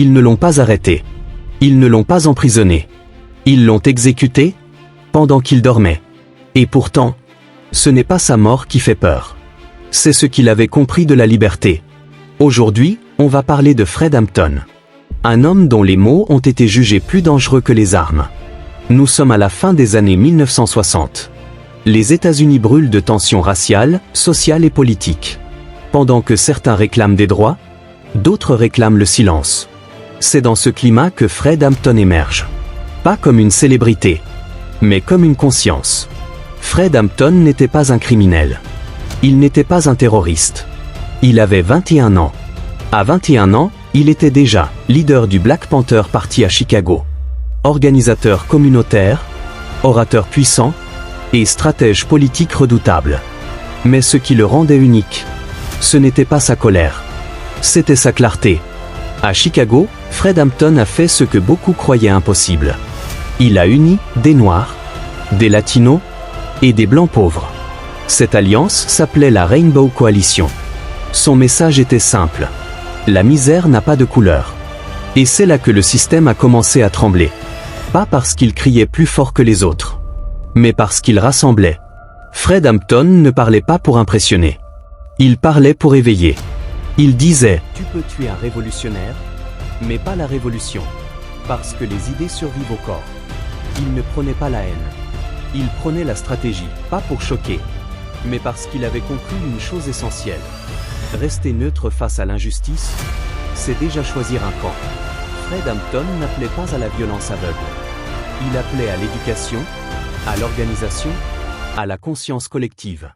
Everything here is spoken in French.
Ils ne l'ont pas arrêté. Ils ne l'ont pas emprisonné. Ils l'ont exécuté pendant qu'il dormait. Et pourtant, ce n'est pas sa mort qui fait peur. C'est ce qu'il avait compris de la liberté. Aujourd'hui, on va parler de Fred Hampton. Un homme dont les mots ont été jugés plus dangereux que les armes. Nous sommes à la fin des années 1960. Les États-Unis brûlent de tensions raciales, sociales et politiques. Pendant que certains réclament des droits, d'autres réclament le silence. C'est dans ce climat que Fred Hampton émerge. Pas comme une célébrité, mais comme une conscience. Fred Hampton n'était pas un criminel. Il n'était pas un terroriste. Il avait 21 ans. À 21 ans, il était déjà leader du Black Panther Party à Chicago. Organisateur communautaire, orateur puissant et stratège politique redoutable. Mais ce qui le rendait unique, ce n'était pas sa colère. C'était sa clarté. À Chicago, Fred Hampton a fait ce que beaucoup croyaient impossible. Il a uni des Noirs, des Latinos et des Blancs pauvres. Cette alliance s'appelait la Rainbow Coalition. Son message était simple. La misère n'a pas de couleur. Et c'est là que le système a commencé à trembler. Pas parce qu'il criait plus fort que les autres, mais parce qu'il rassemblait. Fred Hampton ne parlait pas pour impressionner. Il parlait pour éveiller. Il disait « Tu peux tuer un révolutionnaire, mais pas la révolution, parce que les idées survivent au corps. » Il ne prenait pas la haine. Il prenait la stratégie, pas pour choquer, mais parce qu'il avait compris une chose essentielle. Rester neutre face à l'injustice, c'est déjà choisir un camp. Fred Hampton n'appelait pas à la violence aveugle. Il appelait à l'éducation, à l'organisation, à la conscience collective.